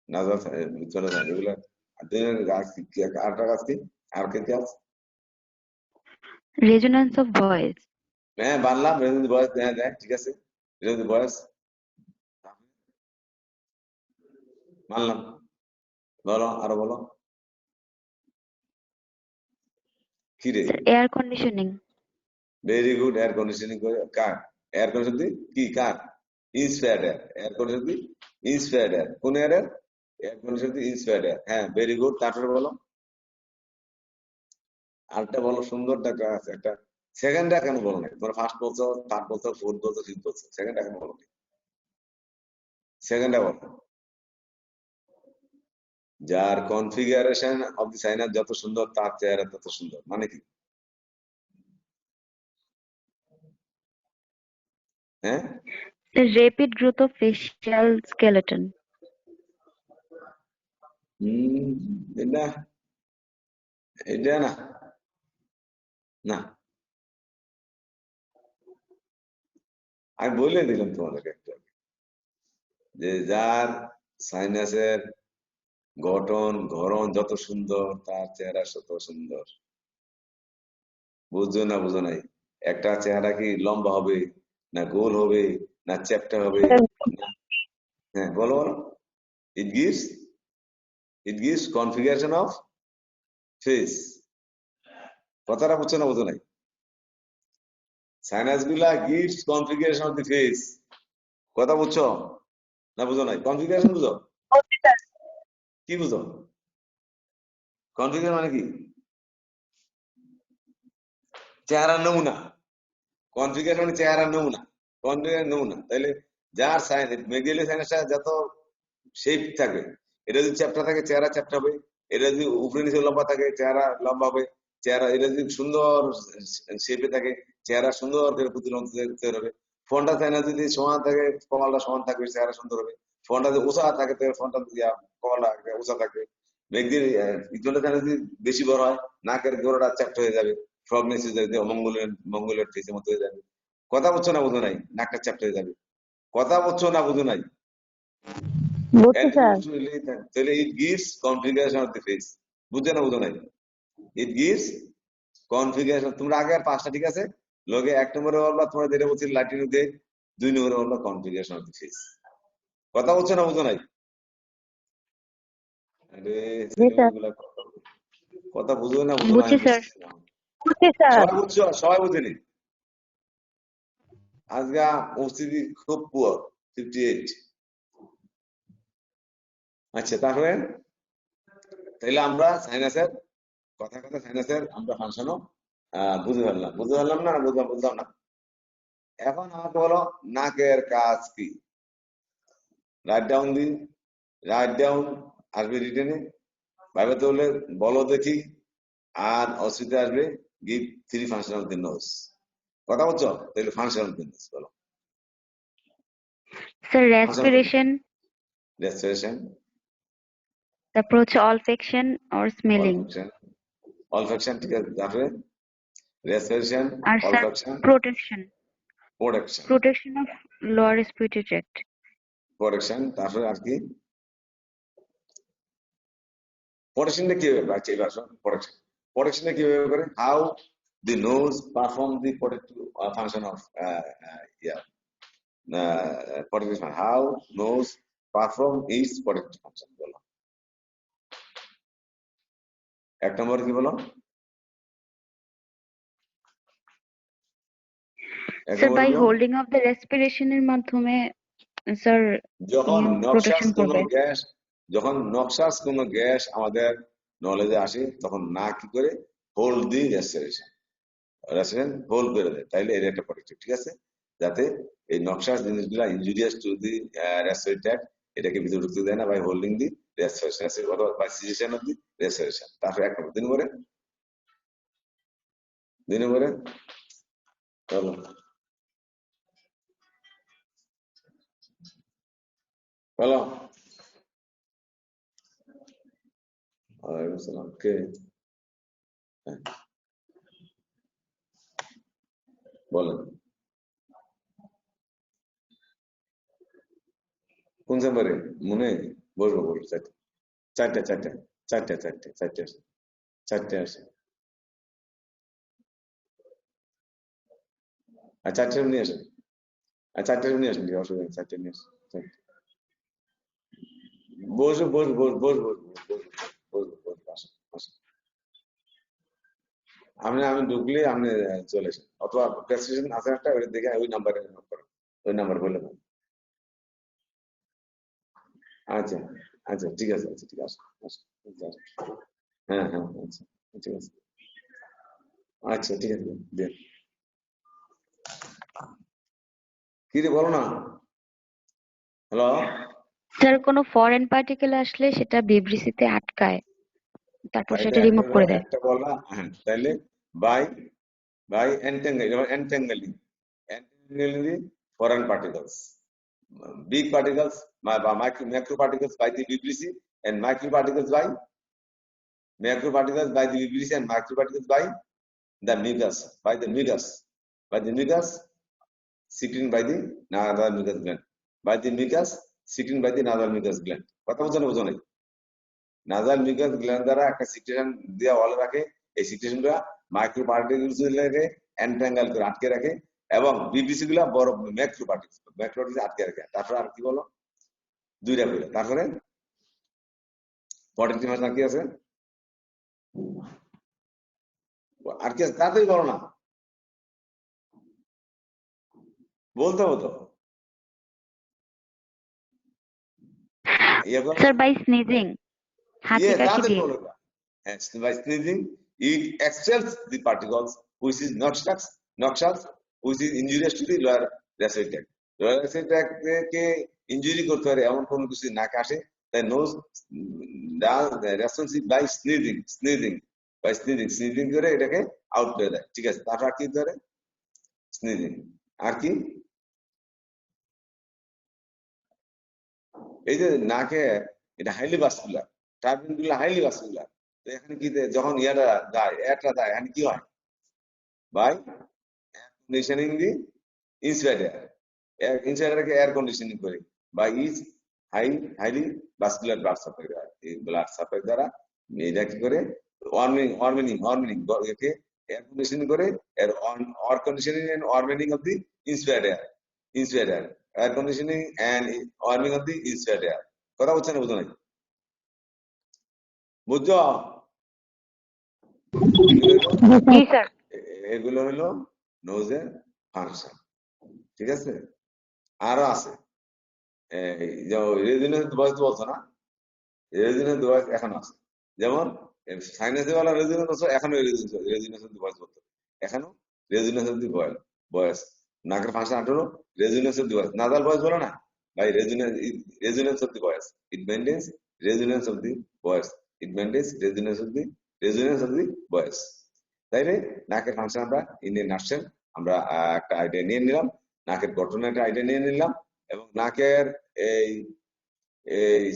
[SPEAKER 1] nasal sinus, এগুলো। আরেকটা কাজ কি? আর কি কাজ?
[SPEAKER 2] Resonance of voice.
[SPEAKER 1] হ্যাঁ বানলাম, রেজুলেন্স ভয়েস দেখা যায়, ঠিক আছে। রেজুলেন্স ভয়েস মানলাম। বলো, আরো বলো। কি রে?
[SPEAKER 2] Sir, air conditioning.
[SPEAKER 1] Very good. Air conditioning করে কার? এয়ার কন্ডিশন কি কার? Inspired air. Air condition inspired air. কোন air? Air condition inspired air. হ্যাঁ ভেরি গুড। তারপরে বলো আরেকটা বলো, সুন্দর আছে একটা। সেকেন্ডটা কেন বলো না? তোমরা ফার্স্ট বলছো, থার্ড বলছো, ফোর্থ বলছো, ফিফথ বলছো, সেকেন্ডটা কেন বলো না? সেকেন্ডটা বলো। যার কনফিগারেশন অফ দি সাইনাস যত সুন্দর তার চেহারা তত সুন্দর, মানে কি? হ্যাঁ,
[SPEAKER 2] The rapid growth of facial skeleton.
[SPEAKER 1] এটা এটা না, না আমি বলে দিলাম তোমাদেরকে একটু আগে, যে যার সাইনাসের গঠন গড়ন যত সুন্দর তার চেহারা তত সুন্দর। বুঝছো না বুঝো নাই? একটা চেহারা কি লম্বা হবে না গোল হবে না চ্যাপ্টা হবে? হ্যাঁ বলো বলো। It gives configuration of face. কথাটা বুঝছো না বুঝো নাই? সাইনাস গুলা gives configuration of the face. কথা বুঝছো না বুঝো নাই? কনফিগারেশন বুঝো? কি বুঝো? কনফিগারেশন মানে কি? চেহারা নমুনা। কনফিগারেশন মানে চেহারা নমুনা, কনফিগারেশন নমুনা। তাহলে যার মেগেলি সাইনাসটা যত শেপ থাকবে, এটা যদি চ্যাপ্টা থাকে চেহারা চ্যাপ্টা হবে, এটা যদি উপরে নিচে লম্বা থাকে চেহারা লম্বা হবে, চেহারা এটা যদি সুন্দর শেপে থাকে চেহারা সুন্দর করে প্রতিলম্ব হবে। ফোনটা সাইনাস যদি সমান থাকে কমালটা সমান থাকবে, চেহারা সুন্দর হবে। ফোনটা যদি উঁচা থাকে তাহলে ফোনটা কমালটা উঁচা থাকবে। মেঘদের ইজনটা সাইনাস যদি বেশি বড় হয় নাকের গোড়াটা চ্যাপ্টা হয়ে যাবে, ফ্রগ নেসে যাবে, মঙ্গলের ফেসের মতো হয়ে যাবে। কথা বুঝছো না বুঝো নাই? নাকটা চ্যাপ্টা হয়ে যাবে। কথা বুঝছো না বুঝো নাই? তাহলে it gives configuration of the face. বুঝছো না বুঝো নাই? It gives configuration. তোমরা আগে আর পাঁচটা ঠিক আছে, লোকে 1 নম্বরে বলবা তোমরা যেটা বলছি লাইটিং দিয়ে, 2 নম্বরে বলবা কনফিগারেশন অফ দি ফেস। কথা বুঝছো না বুঝো নাই? আরে কথা বুঝো না বুঝো নাই? সবাই বুঝছো? সবাই বুঝেনি? আজকে উপস্থিতি খুব পুয়ার, 58। আচ্ছা তাহলে তাহলে আমরা সাইনাসের কথা কথা সাইনাসের আমরা ফাংশনও বুঝতে পারলাম না? বুঝলাম না? এখন আমাকে বলো নাকের কাজ কি? Write down the, write down আসবে রিটেনে, ভাইবে তাহলে বলো দেখি। আর অসুবিধা আসবে give 3 function of the nose. কথা বলছো? তাহলে ফাংশন অফ দি নোজ বলো।
[SPEAKER 2] স্যার respiration, তারপর হচ্ছে olfaction or smelling,
[SPEAKER 1] olfaction ঠিক আছে, তারপরে respiration,
[SPEAKER 2] আর sir
[SPEAKER 1] olfaction,
[SPEAKER 2] protection of lower respiratory tract,
[SPEAKER 1] তারপরে আর কি? প্রোটেকশনটা কিভাবে? আচ্ছা এবার প্রোটেকশনটা কিভাবে করে? How the nose perform the protective function of protective function. How nose perform its protective function বলো। 1 নম্বর কি বলো?
[SPEAKER 2] Sir by holding of the respiration এর মাধ্যমে স্যার
[SPEAKER 1] যখন
[SPEAKER 2] প্রোটেকশন করবে।
[SPEAKER 1] নক্সাস কোনো গ্যাস আমাদের নলেজে আসে তখন না কি করে হোল্ড দি রেসপিরেশন হোল্ড করে দেয়, তাইলে এর একটা প্রোটেক্টিভ। ঠিক আছে, যাতে এই নক্সাস জিনিসগুলা injurious to the respiratory tract এটাকে ভিতরে ঢুকতে দেয় না, বাই হোল্ডিং দি রেসপিরেশন অথবা by cessation of the respiration. তারপরে 1 নম্বর। 2 নম্বরে চলো বলো। ওয়ালাইকুম আসসালাম। কে? বলেন কোন চেম্বারে? মনে বলবো চারটে আসে। আর 4টে নিয়ে আসেন, আর 4টে নিয়ে আসেন, অসুবিধা নেই, 4টে নিয়ে আসেন। বসবো আমি ঢুকলে আপনি চলে আসেন, অথবা প্রেসক্রিপশন আছে একটা, ওই দেখে ওই নাম্বারে নোট করেন, ওই নাম্বার বলে দেন। আচ্ছা আচ্ছা ঠিক আছে, আচ্ছা ঠিক আছে, হ্যাঁ আচ্ছা ঠিক আছে, আচ্ছা ঠিক আছে দেন। কি রে বলো না। হ্যালো
[SPEAKER 2] স্যার কোনো ফরেন পার্টিকেল আসলে সেটা বিবৃতিতে আটকায়, তারপর সেটা রিমুভ করে দেয়।
[SPEAKER 1] একটা বলা, হ্যাঁ তাহলে by entangling the foreign particles, big particles macro particles by the VBC and micro particles by the VBC and micro particles by the mucus secreted by the nasal mucus gland. By the mucus, secreted by the nasal mucus gland. কথা বুঝছেন বুঝো নাই? Nasal mucus gland দ্বারা একটা secretion দেওয়া ভালো রাখে। এই সিক্রেশনটা মাইক্রো পার্টিকেলসগুলোকে এনট্যাঙ্গেল করে আটকে রাখে এবং বিবিসি গুলা বড় ম্যাক্রো পার্টিকেলস আটকে রাখে। তারপরে আর কি বলো? দুইটা বলে। তারপরে পটেন্সি ভাষা কি আছে? আর কি তাড়াতাড়ি বলো না, বলতে হতো।
[SPEAKER 2] স্যার বাই স্নিজিং, হাঁচি কাশি দিয়ে।
[SPEAKER 1] And by sneezing, it expels the particles which is noxious, which is injurious to the lower respiratory tract. Lower respiratory tract K injury করতে পারে এমন কোনো কিছু নাকে আসে, তাই নোজ রেসপন্সিভ বাই স্নিজিং করে এটাকে আউট করে দেয়। ঠিক আছে, তারপর কি ধরে স্নিজিং। আর কি এই যে নাকে এটা হাইলি ভাস্কুলার, টার্বিন গুলো হাইলি ভাস্কুলার। তো এখানে কি যখন ইয়াটা দেয় এয়ারটা দেয় এখানে কি হয়? By air conditioning the inside air, inside এয়ারকে এয়ার কন্ডিশনিং করে by is highly vascular blood supply দ্বারা। এই ব্লাড সাপ্লাই দ্বারা এটা কি করে ওয়ার্মিং একে এয়ার কন্ডিশনিং করে, এর or conditioning and warming of the inside air air conditioning and warming of the inside air. কথা বলছেন না বুঝো নাই? বুঝছো? এগুলো হলো নোজের ফাংশন। ঠিক আছে, আরো আছে রেজিনেন্স ডিভাইস বলছো না, রেজিনেন্স ডিভাইস এখন আছে। যেমন সাইনাসে ওয়ালা রেজিনেন্স আছে, এখনো রেজিনেন্স ডিভাইস বলতো, এখনো রেজিনেন্স অফ দি ভয়েস। নাকের ফাংশন আঠারো resonance of the voice. Nasal voice বলে না ভাই, resonance of the voice, it maintains resonance of the voice, it maintains resonance of the voice. তাইলে নাকের ফাংশন আমরা ইন্ডিয়ান নার্সেল আমরা একটা আইডিয়া নিয়ে নিলাম, নাকের গঠনের একটা আইডিয়া নিয়ে নিলাম, এবং নাকের এই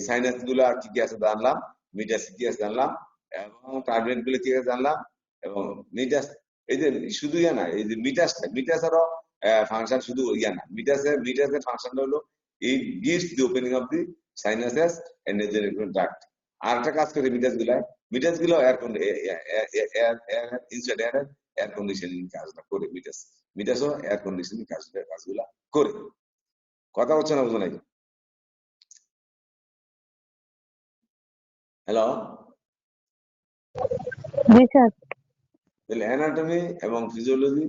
[SPEAKER 1] সাইনাস গুলা কি কি আছে জানলাম, মিটাস কি আছে জানলাম, এবং টার্বিনেট গুলো কি আছে জানলাম, এবং মিটাস এই যে শুধু ইয়া না, এই যে মিটাসেরও ফাংশন শুধু ইয়া না, মিটাসের ফাংশনটা হলো it gives the opening of the sinuses and nasal tract. আর একটা কাজ করে মিটাস গুলো ইনসাইড এয়ার কন্ডিশনিং কাজটা করে। মিটাসও এয়ার কন্ডিশনিং কাজগুলা করে। কথা হচ্ছে না বুঝো নাই? হ্যালো, তাহলে অ্যানাটমি এবং ফিজিওলজি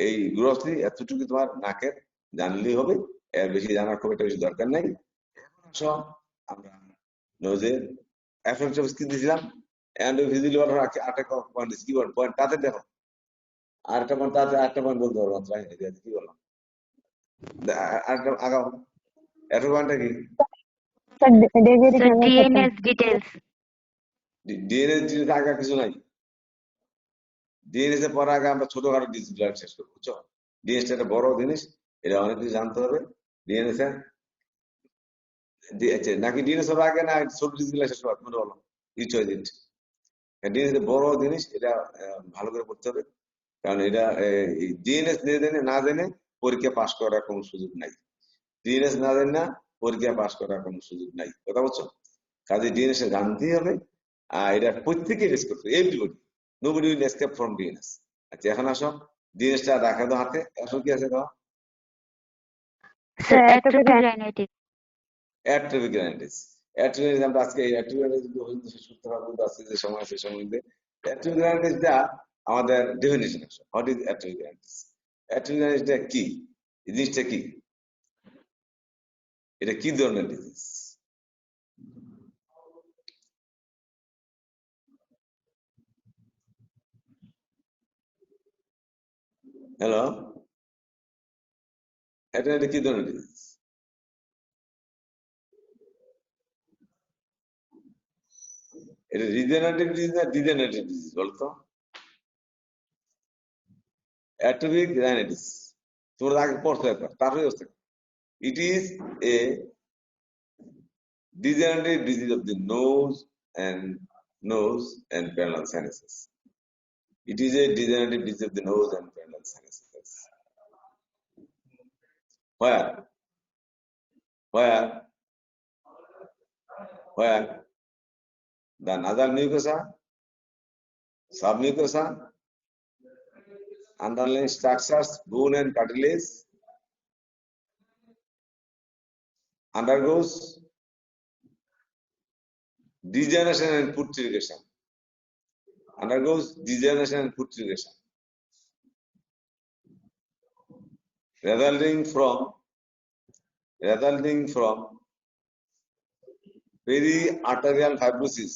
[SPEAKER 1] এই গ্রোথি এতটুকু তোমার নাকের জানলেই হবে, এর বেশি জানার খুব একটা বেশি দরকার নাই। এখন আসো আমরা নোজের এফেক্ট অফ স্কিন দিয়েছিলাম, ফিজিওলজি আটটা পয়েন্ট কি পয়েন্ট তাতে দেখো, আরেকটা পয়েন্ট তাতে আরেকটা পয়েন্ট বলতে পারবো মাত্র কি বললাম, আরেকটা আগাও। একটা পয়েন্টটা কি?
[SPEAKER 2] DNS details.
[SPEAKER 1] ডিএনএস ডিটেইলস আগা কিছু নাই। ডিএনএস এর পর আগে আমরা ছোটখাটো ডিজিজ গুলো শেষ করবো, বুঝছো? ডিএনএস একটা বড় জিনিস, এটা অনেক কিছু জানতে হবে। ডিএনএস নাকি ডিএনএস এর আগে না ছোট ডিজিজ গুলো শেষ করবো, মনে বলো ইচ ওয়াজ ইট। ডিএনএস বড় জিনিস, এটা ভালো করে পড়তে হবে, কারণ এটা ডিএনএস না জেনে পরীক্ষা পাশ করার কোনো সুযোগ নাই। ডিএনএস না জেনে না পরীক্ষা পাশ করার কোনো সুযোগ নাই, কথা বলছো? কাজে ডিএনএস জানতেই হবে, আর এটা প্রত্যেকে ফেস করতে হবে, everybody, nobody will escape from DNS. আচ্ছা এখন আসো ডিএনএসটা দেখা দাও হাতে, আসো কি আছে দাও? অ্যাট্রোপিক রাইনাইটিস। অ্যাট্রোপিক আমরা আজকে এই অ্যাট্রোপিক রাইনাইটিস শেষ করতে পারবো, আজকে যে সময় আছে সময় মধ্যে অ্যাট্রোপিক রাইনাইটিসটা আমাদের ডেফিনিশন আছে। What is atrophic rhinitis? Atrophic রাইনাইটিসটা কি, এই জিনিসটা কি, এটা কি ধরনের ডিজিজ? হ্যালো, এটা কি ধরনের ডিজিজ? এটা রিজেনারেটিভ ডিজিজ না ডিজেনারেটিভ ডিজিজ বলতো? অ্যাট্রোপিক রাইনাইটিস তোমরা আগে পড়ছো একবার, তারপরে হচ্ছে it is a degenerative disease of the nose and parenal sinuses. It is a degenerative disease of the nose and parenal sinuses. where where where the nasal mucosa, submucosa, underlying structures, bone and cartilage undergoes degeneration and putridization. Undergoes degeneration and putridization, resulting from periarterial fibrosis,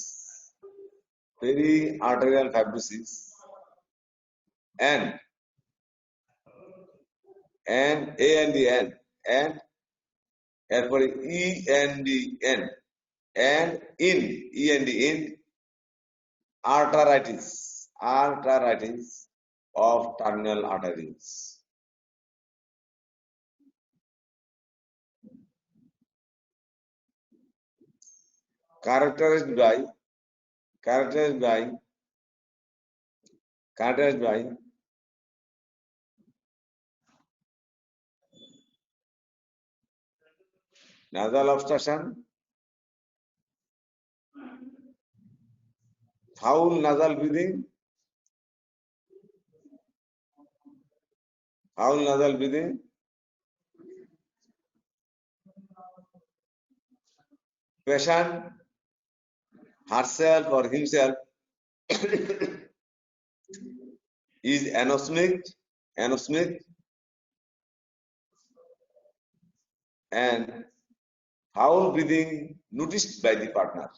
[SPEAKER 1] and A and the N, and এরপরে in arteritis of terminal arteries. Characterized by nasal obstruction, foul nasal breathing, patient herself or himself is anosmic and foul breathing noticed by the partner.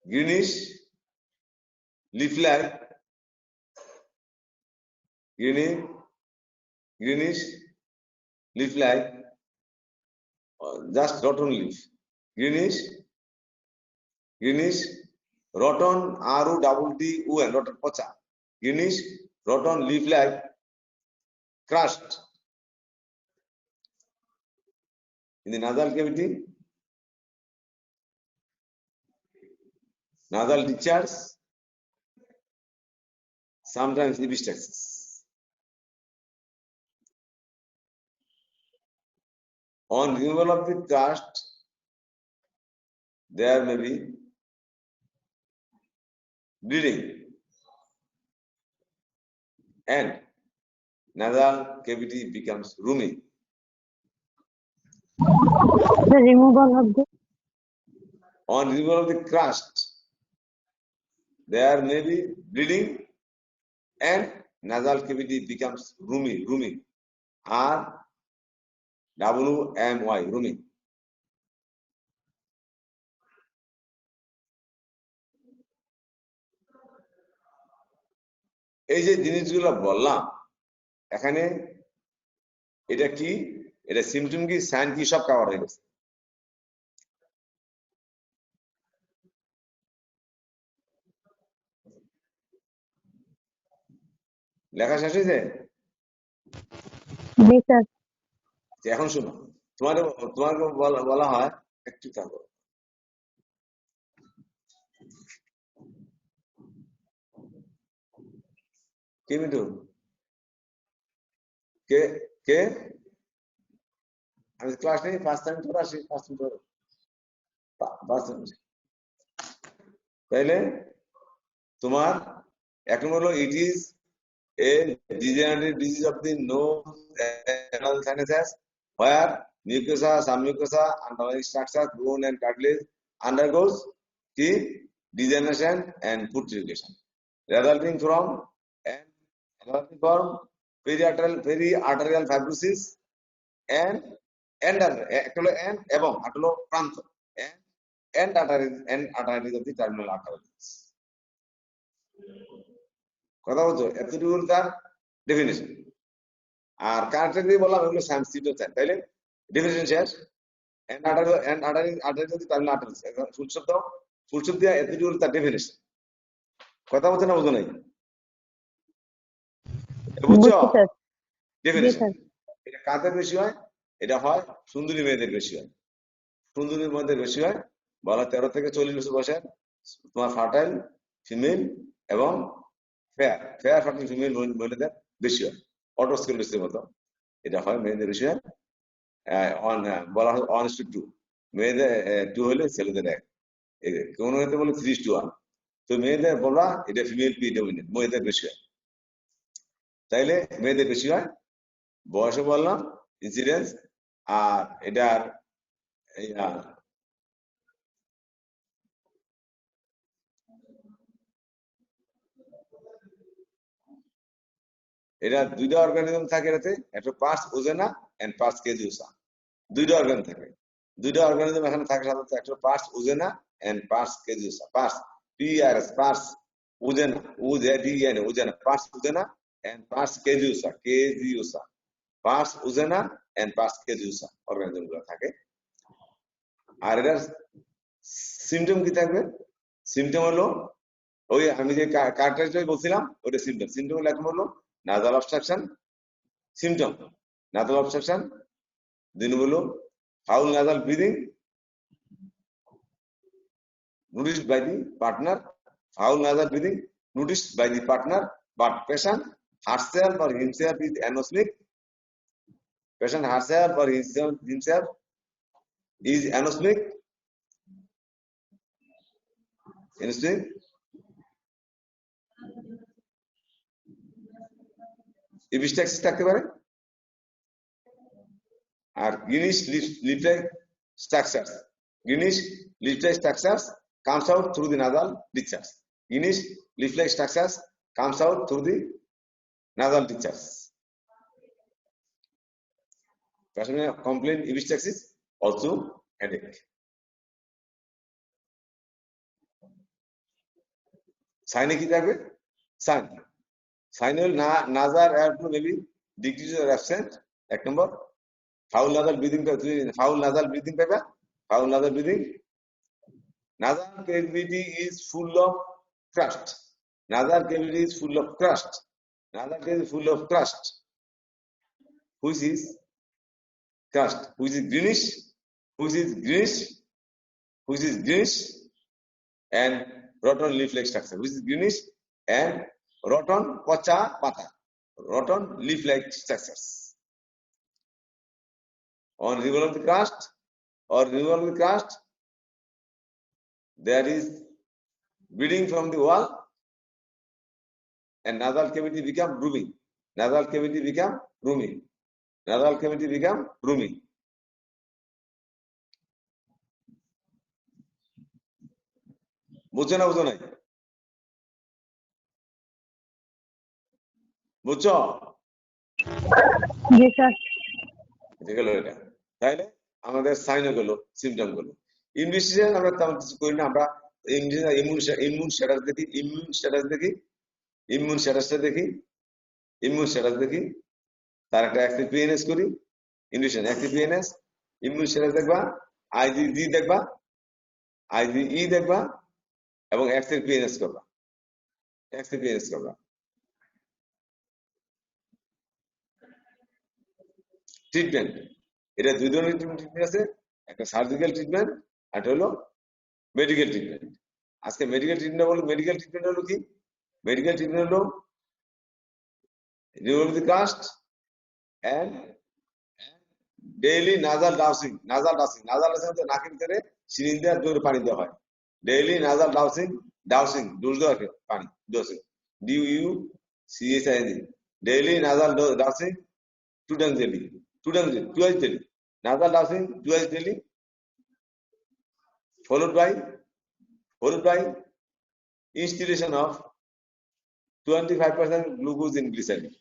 [SPEAKER 1] Greenish leaf-like, just rotten leaf. Greenish, rotten, R-O-T-T-O-N, rotten pocha. Greenish, rotten leaf-like, crushed in the nasal cavity, nasal discharge, sometimes epistaxis. On removal of the crust, there may be bleeding and nasal cavity becomes roomy.
[SPEAKER 3] The removal of the
[SPEAKER 1] On removal of the crust, there may be bleeding and nasal cavity becomes roomy. R-W-M-Y, roomy. এই যে জিনিসগুলো বললাম এখানে, এটা কি, এটা symptom কি, sign কি, সব কভার হয়ে গেছে। লেখা শেষ হয়েছে? এখন শুনো, তোমাকে বলা হয় একটু থাকো, কে মিঠু, কে আমি ক্লাস নেই, 5 টাইম ধরে আসি, 5 মিনিট ধরে, তাইলে তোমার এক নম্বর হলো it is a degenerative disease of the nose and nasal sinuses where mucosa, submucosa, underlying structures, bone and cartilage undergoes degeneration and putridization, resulting from periarterial fibrosis and arteries of the terminal arteries. কথা বলছো, এতটুকু তার definition. আর correct দিয়ে বললাম এগুলো science সিটও চাই, তাইলে definition শেষ। ফুলশব্দ দিয়ে এতটুকু তার ডেফিনিশন। কথা বলছে না, বুঝো নাই? বুঝছো? ডেফিনিশন এটা কাদের বেশি হয়? এটা হয় সুন্দরী মেয়েদের বেশি হয়, সুন্দরীর মধ্যে বেশি হয়, বলা 13 থেকে 40 বছর বয়সের তোমার ফার্টাইল ফিমেল এবং ফেয়ার ফেয়ার ফার্টাইল ফিমেল মহিলাদের বেশি হয়, অটোস্কেলোসিসের মতো এটা হয় মেয়েদের বেশি হয়। বলা হয় 1:2, মেয়েদের 2 হলে ছেলেদের 1, কোন হতে বলে 3:1। তো মেয়েদের বলা এটা ফিমেল প্রিডমিনেন্ট, মেয়েদের বেশি হয়, তাইলে মেয়েদের বেশি হয়। বয়সে বললাম ইনসিডেন্স, আর এটার এটা দুইটা অর্গানিজম থাকে এটাতে, একটা pars ozaena and pars caseosa, দুইটা অর্গান থাকে, দুইটা অর্গানিজম এখানে থাকে সাধারণত, একটা pars ozaena and pars caseosa, pars PRS pars ozaena, ওজেডিএন ozaena, pars ozaena and pars caseosa, caseosa, pars ozaena and pars caseosa organism গুলো থাকে। আর এটার সিমটম কি থাকবে? সিমটম হলো ওই আমি যে কার্টাইজটা বলছিলাম ওটা সিমটম, সিমটম হলো এক হলো nasal obstruction, symptom nasal obstruction, দুই হলো foul nasal breathing noticed by the partner, foul nasal breathing noticed by the partner, but patient herself or himself is anosmic, patient herself or himself is anosmic, anosmic, epistaxis থাকতে পারে। আর Greenwich leaflet structures, Greenwich leaflet structures comes out through the nasal discharge, Greenwich leaflet structures comes out through the nasal discharge. Patient complain epistaxis, also headache. সাইনে কি থাকবে? Sign, sign হল nasal airflow maybe decrease or absent, এক নম্বর। Foul nasal breathing, foul nasal breathing পাবে, foul nasal breathing, nasal cavity is full of crust, nasal cavity is full of crust, nasal cavity is full of crust, which is crust, which is greenish, which is greenish, which is greenish and rotten leaf-like structure, which is greenish and rotten pocha pata, rotten leaf-like structures. On removal of the crust or removal of the crust, there is bleeding from the wall and nasal cavity become roomy, nasal cavity become roomy, nasal cavity become roomy. বুঝছো না বুঝো নাই? বুঝছো? গেল এটা। তাইলে আমাদের sign গেল, সিমটম গেল। ইনভেস্টিগেশন আমরা তেমন কিছু করি না, আমরা ইমিউন স্ট্যাটাস দেখি, ইমিউন স্ট্যাটাস দেখি, ইমিউন স্ট্যাটাসটা দেখি, ইমিউন স্ট্যাটাস দেখি, তার একটা অ্যাক্টিভ পিএনএস করি, investigation active PNS, immune status দেখবা, আইজিজি দেখবা, আইজিই দেখবা এবং অ্যাক্টিভ পিএনএস করবা, অ্যাক্টিভ পিএনএস করবা। ট্রিটমেন্ট, এটা দুই ধরনের ট্রিটমেন্ট আছে, একটা সার্জিক্যাল ট্রিটমেন্ট, একটা হলো মেডিকেল ট্রিটমেন্ট। আজকে মেডিকেল ট্রিটমেন্ট বলো, মেডিকেল ট্রিটমেন্ট হলো কি? মেডিকেল ট্রিটমেন্ট হলো remove the crust and daily nasal dousing, nasal dousing, nasal dousing হচ্ছে নাকের ভিতরে সিরিঞ্জ দিয়ে জোরে পানি দেওয়া হয়, ডেইলি নাজাল ডাউসিং, ডাউসিং ডোজ দেওয়া হয় পানি, ডোসিং, DUCHING, daily নাজাল ডাউসিং, 2 times daily, 2 times daily, twice daily, nasal dousing twice daily, followed by instillation of 25% glucose in glycerin,